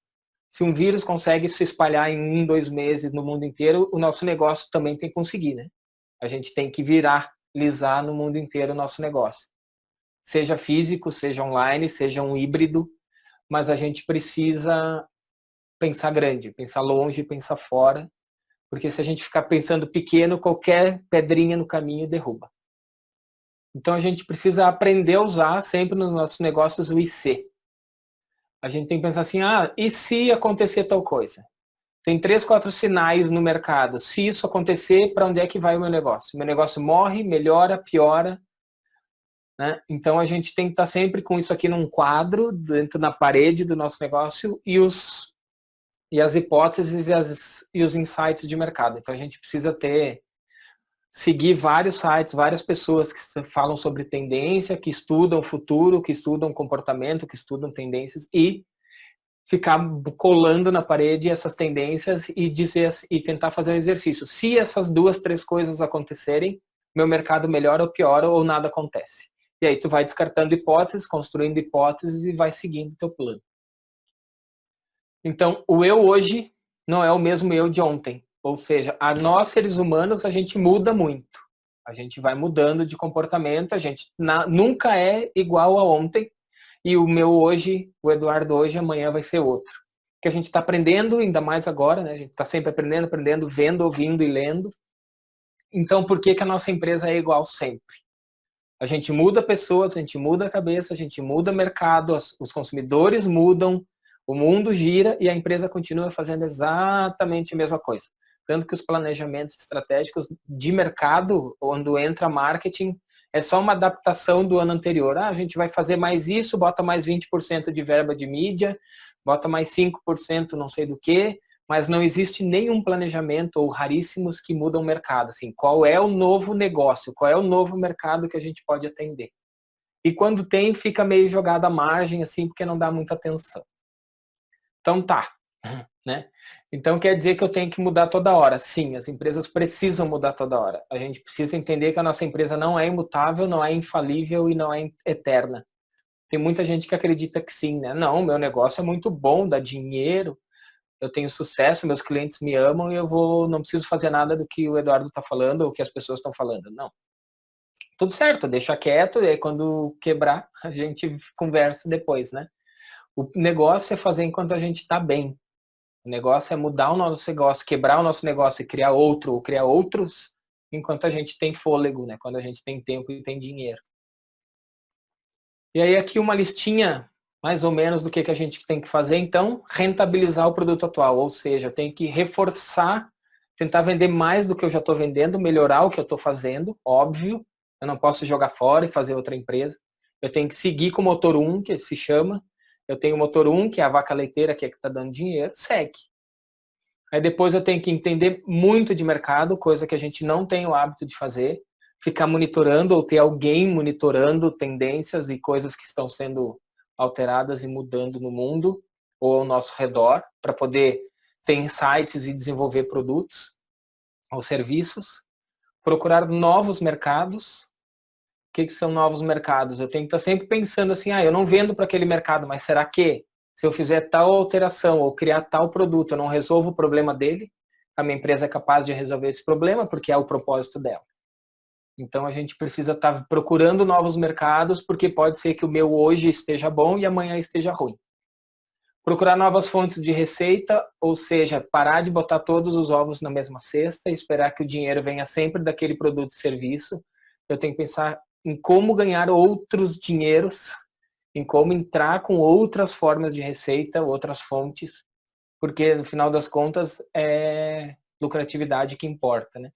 Speaker 3: Se um vírus consegue se espalhar em 2 meses no mundo inteiro, o nosso negócio também tem que conseguir, né? A gente tem que viralizar no mundo inteiro o nosso negócio. Seja físico, seja online, seja um híbrido, mas a gente precisa pensar grande, pensar longe, pensar fora, porque se a gente ficar pensando pequeno, qualquer pedrinha no caminho derruba. Então a gente precisa aprender a usar sempre nos nossos negócios o IC. A gente tem que pensar assim, e se acontecer tal coisa? Tem 3, 4 sinais no mercado. Se isso acontecer, para onde é que vai o meu negócio? Meu negócio morre, melhora, piora, né? Então a gente tem que estar sempre com isso aqui num quadro, dentro da parede do nosso negócio e as hipóteses e os insights de mercado. Então a gente precisa seguir vários sites, várias pessoas que falam sobre tendência, que estudam o futuro, que estudam comportamento, que estudam tendências e ficar colando na parede essas tendências e tentar fazer um exercício. Se essas 2, 3 coisas acontecerem, meu mercado melhora ou piora ou nada acontece. E aí tu vai descartando hipóteses, construindo hipóteses e vai seguindo o teu plano. Então, o eu hoje não é o mesmo eu de ontem. Ou seja, nós seres humanos, a gente muda muito. A gente vai mudando de comportamento, a gente nunca é igual a ontem. E o meu hoje, o Eduardo hoje, amanhã vai ser outro. Que a gente está aprendendo, ainda mais agora, né? A gente está sempre aprendendo, vendo, ouvindo e lendo. Então, por que a nossa empresa é igual sempre? A gente muda pessoas, a gente muda a cabeça, a gente muda mercado, os consumidores mudam, o mundo gira e a empresa continua fazendo exatamente a mesma coisa. Tanto que os planejamentos estratégicos de mercado, quando entra marketing, é só uma adaptação do ano anterior. A gente vai fazer mais isso, bota mais 20% de verba de mídia, bota mais 5% não sei do que, mas não existe nenhum planejamento, ou raríssimos, que mudam o mercado. Assim, qual é o novo negócio? Qual é o novo mercado que a gente pode atender? E quando tem, fica meio jogado à margem, assim, porque não dá muita atenção. Então tá, né? Então quer dizer que eu tenho que mudar toda hora. Sim, as empresas precisam mudar toda hora. A gente precisa entender que a nossa empresa não é imutável, não é infalível e não é eterna. Tem muita gente que acredita que sim, né? Não, meu negócio é muito bom, dá dinheiro. eu tenho sucesso, meus clientes me amam e não preciso fazer nada do que o Eduardo está falando ou que as pessoas estão falando. Não. Tudo certo, deixa quieto, e aí quando quebrar, a gente conversa depois, né? O negócio é fazer enquanto a gente está bem. O negócio é mudar o nosso negócio, quebrar o nosso negócio e criar outro, ou criar outros, enquanto a gente tem fôlego, né? Quando a gente tem tempo e tem dinheiro. E aí aqui uma listinha, mais ou menos, do que a gente tem que fazer. Então, rentabilizar o produto atual, ou seja, tem que reforçar, tentar vender mais do que eu já estou vendendo, melhorar o que eu estou fazendo, óbvio. Eu não posso jogar fora e fazer outra empresa. Eu tenho que seguir com o motor 1, que se chama. Eu tenho o motor 1, que é a vaca leiteira, que é que está dando dinheiro, segue. Aí depois eu tenho que entender muito de mercado, coisa que a gente não tem o hábito de fazer. Ficar monitorando ou ter alguém monitorando tendências e coisas que estão sendo alteradas e mudando no mundo ou ao nosso redor, para poder ter insights e desenvolver produtos ou serviços. Procurar novos mercados. O que são novos mercados? Eu tenho que estar sempre pensando assim, eu não vendo para aquele mercado, mas será que se eu fizer tal alteração ou criar tal produto, eu não resolvo o problema dele? A minha empresa é capaz de resolver esse problema porque é o propósito dela. Então a gente precisa estar procurando novos mercados, porque pode ser que o meu hoje esteja bom e amanhã esteja ruim. Procurar novas fontes de receita, ou seja, parar de botar todos os ovos na mesma cesta e esperar que o dinheiro venha sempre daquele produto e serviço. Eu tenho que pensar em como ganhar outros dinheiros, em como entrar com outras formas de receita, outras fontes, porque no final das contas é lucratividade que importa, né?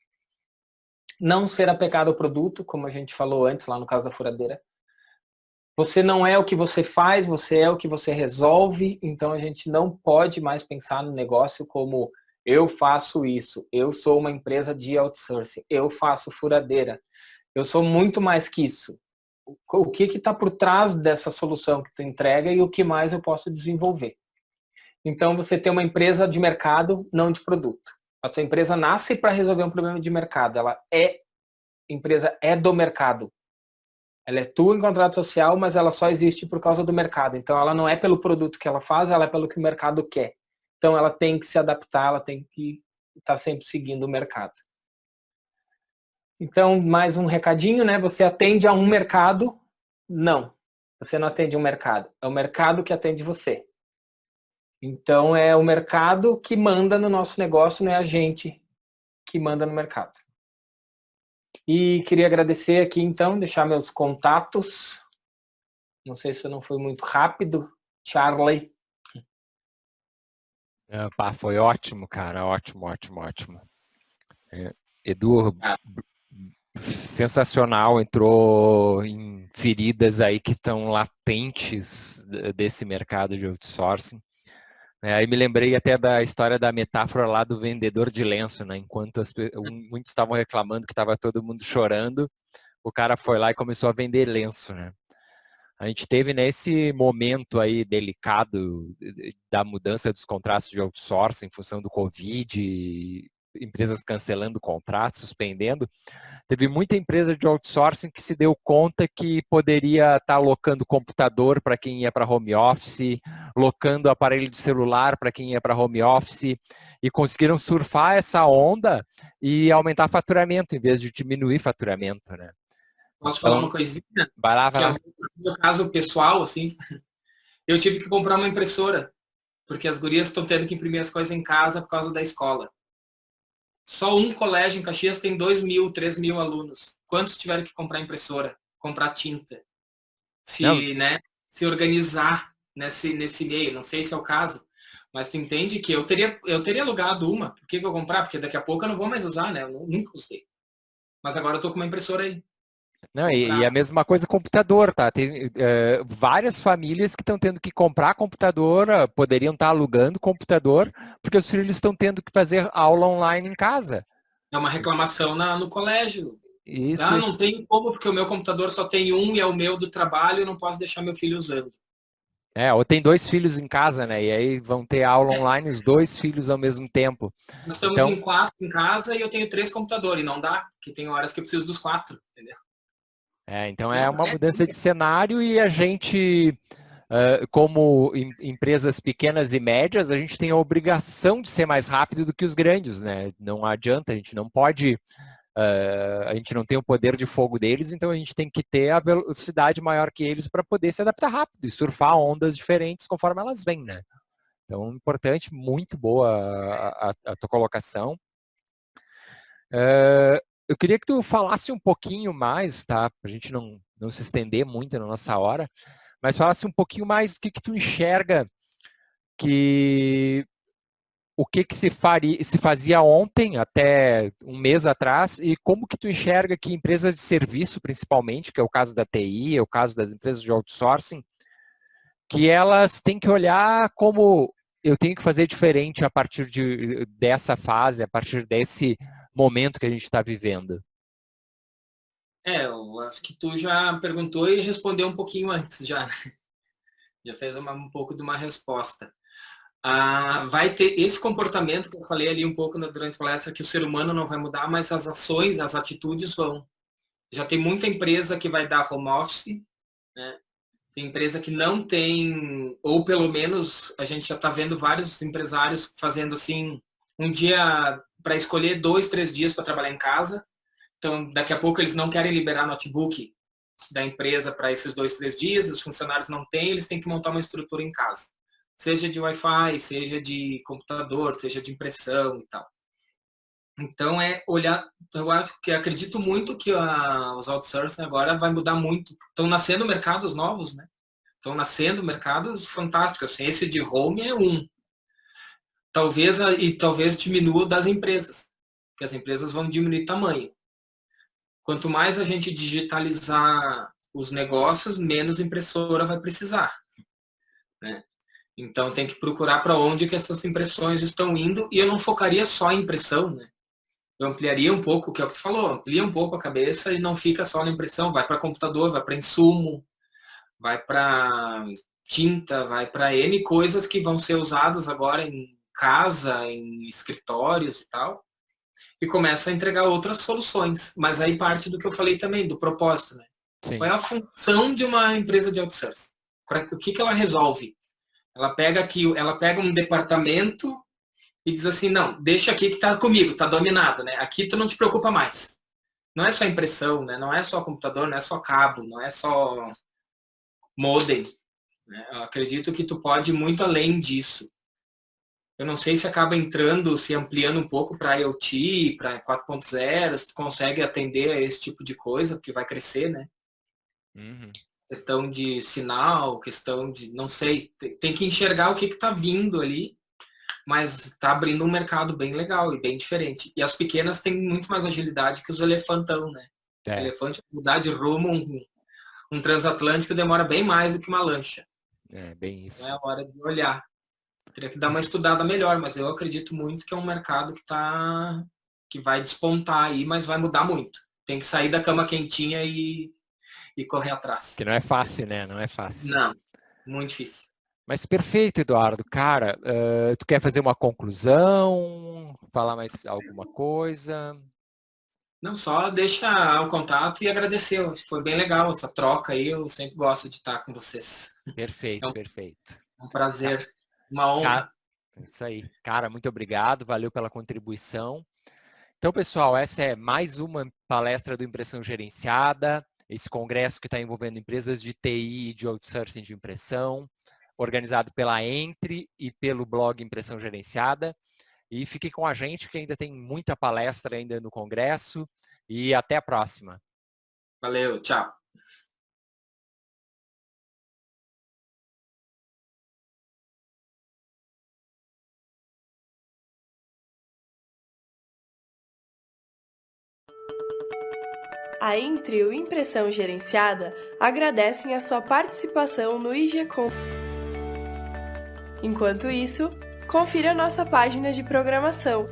Speaker 3: Não ser apegado ao produto, como a gente falou antes, lá no caso da furadeira. Você não é o que você faz, você é o que você resolve, então a gente não pode mais pensar no negócio como eu faço isso, eu sou uma empresa de outsourcing, eu faço furadeira. Eu sou muito mais que isso. O que está por trás dessa solução que tu entrega e o que mais eu posso desenvolver. Então, você tem uma empresa de mercado, não de produto. A tua empresa nasce para resolver um problema de mercado. Empresa é do mercado. Ela é tua em contrato social, mas ela só existe por causa do mercado. Então, ela não é pelo produto que ela faz, ela é pelo que o mercado quer. Então, ela tem que se adaptar, ela tem que estar sempre seguindo o mercado. Então, mais um recadinho, né? Você atende a um mercado? Não. Você não atende um mercado. É o mercado que atende você. Então, é o mercado que manda no nosso negócio, não é a gente que manda no mercado. E queria agradecer aqui, então, deixar meus contatos. Não sei se eu não fui muito rápido. Charlie.
Speaker 2: Foi ótimo, cara. Ótimo. Edu, sensacional, entrou em feridas aí que estão latentes desse mercado de outsourcing. Aí me lembrei até da história da metáfora lá do vendedor de lenço, né? Enquanto muitos estavam reclamando que estava todo mundo chorando, o cara foi lá e começou a vender lenço, né? A gente teve nesse momento aí delicado da mudança dos contratos de outsourcing em função do Covid, empresas cancelando contratos, suspendendo. Teve muita empresa de outsourcing que se deu conta que poderia estar locando computador para quem ia para home office, locando aparelho de celular para quem ia para home office, e conseguiram surfar essa onda e aumentar faturamento em vez de diminuir faturamento, né?
Speaker 4: Posso falar uma coisinha?
Speaker 2: Vai lá.
Speaker 4: No meu caso pessoal, assim, eu tive que comprar uma impressora, porque as gurias estão tendo que imprimir as coisas em casa por causa da escola. Só um colégio em Caxias tem 2.000, 3.000 alunos. Quantos tiveram que comprar impressora? Comprar tinta? Se organizar nesse meio. Não sei se é o caso, mas tu entende que eu teria alugado uma. Por que eu vou comprar? Porque daqui a pouco eu não vou mais usar, né? Eu nunca usei. Mas agora eu tô com uma impressora aí.
Speaker 2: Não, e a mesma coisa computador, tá? Tem várias famílias que estão tendo que comprar computador, poderiam estar alugando computador, porque os filhos estão tendo que fazer aula online em casa.
Speaker 4: É uma reclamação no colégio.
Speaker 2: Isso.
Speaker 4: Não tem como, porque o meu computador só tem um e é o meu do trabalho, eu não posso deixar meu filho usando.
Speaker 2: Ou tem 2 filhos em casa, né? E aí vão ter aula online os 2 filhos ao mesmo tempo.
Speaker 4: Nós estamos em 4 em casa e eu tenho 3 computadores. E não dá, porque tem horas que eu preciso dos 4, entendeu?
Speaker 2: Então é uma mudança de cenário e a gente como empresas pequenas e médias, a gente tem a obrigação de ser mais rápido do que os grandes, né? Não adianta, a gente não pode, a gente não tem o poder de fogo deles, então a gente tem que ter a velocidade maior que eles para poder se adaptar rápido e surfar ondas diferentes conforme elas vêm, né? Então, importante, muito boa a tua colocação. Eu queria que tu falasse um pouquinho mais, tá? Para a gente não se estender muito na nossa hora, mas falasse um pouquinho mais do que tu enxerga o que se fazia ontem, até um mês atrás, e como que tu enxerga que empresas de serviço, principalmente, que é o caso da TI, é o caso das empresas de outsourcing, que elas têm que olhar como eu tenho que fazer diferente a partir dessa fase, a partir desse momento que a gente está vivendo.
Speaker 4: Eu acho que tu já perguntou e respondeu um pouquinho antes, já fez um pouco de uma resposta. Vai ter esse comportamento que eu falei ali um pouco durante a palestra, que o ser humano não vai mudar, mas as ações, as atitudes vão. Já tem muita empresa que vai dar home office, né? Tem empresa que não tem, ou pelo menos a gente já está vendo vários empresários fazendo assim, um dia para escolher 2, 3 dias para trabalhar em casa. Então, daqui a pouco eles não querem liberar notebook da empresa para esses 2, 3 dias, os funcionários não têm, eles têm que montar uma estrutura em casa. Seja de Wi-Fi, seja de computador, seja de impressão e tal. Então, olhar, eu acredito muito que os outsourcing agora vai mudar muito. Estão nascendo mercados novos, né? Estão nascendo mercados fantásticos. Assim, esse de home é um. Talvez diminua das empresas, porque as empresas vão diminuir tamanho. Quanto mais a gente digitalizar os negócios, menos impressora vai precisar, né? Então, tem que procurar para onde que essas impressões estão indo, e eu não focaria só em impressão, né? Eu ampliaria um pouco, o que é o que tu falou, amplia um pouco a cabeça e não fica só na impressão, vai para computador, vai para insumo, vai para tinta, vai para N coisas que vão ser usadas agora em casa, em escritórios e tal, e começa a entregar outras soluções. Mas aí parte do que eu falei também, do propósito, né?
Speaker 2: Sim.
Speaker 4: Qual é a função de uma empresa de outsourcing? O que ela resolve? Ela pega um departamento e diz assim, não, deixa aqui que está comigo, está dominado, né? Aqui tu não te preocupa mais. Não é só impressão, né? Não é só computador, não é só cabo, não é só modem, né? Eu acredito que tu pode ir muito além disso. Eu não sei se acaba entrando, se ampliando um pouco para IoT, para 4.0, se tu consegue atender a esse tipo de coisa, porque vai crescer, né?
Speaker 2: Uhum.
Speaker 4: Questão de sinal, questão de, não sei, tem que enxergar o que está vindo ali, mas está abrindo um mercado bem legal e bem diferente. E as pequenas têm muito mais agilidade que os elefantão, né? O elefante, mudar de rumo, um transatlântico demora bem mais do que uma lancha.
Speaker 2: Bem isso.
Speaker 4: Não é a hora de olhar. Teria que dar uma estudada melhor, mas eu acredito muito que é um mercado que vai despontar aí, mas vai mudar muito. Tem que sair da cama quentinha e correr atrás.
Speaker 2: Que não é fácil, né? Não é fácil.
Speaker 4: Não, muito difícil.
Speaker 2: Mas perfeito, Eduardo. Cara, tu quer fazer uma conclusão? Falar mais alguma coisa?
Speaker 4: Não, só deixa o contato e agradecer. Foi bem legal essa troca aí. Eu sempre gosto de estar com vocês.
Speaker 2: Perfeito, perfeito.
Speaker 4: É um prazer, uma honra.
Speaker 2: Isso aí. Cara, muito obrigado. Valeu pela contribuição. Então, pessoal, essa é mais uma palestra do Impressão Gerenciada. Esse congresso que está envolvendo empresas de TI e de outsourcing de impressão, organizado pela Entre e pelo blog Impressão Gerenciada. E fiquem com a gente que ainda tem muita palestra ainda no congresso. E até a próxima.
Speaker 4: Valeu, tchau.
Speaker 1: A Entre e o Impressão Gerenciada agradecem a sua participação no IGECOM. Enquanto isso, confira nossa página de programação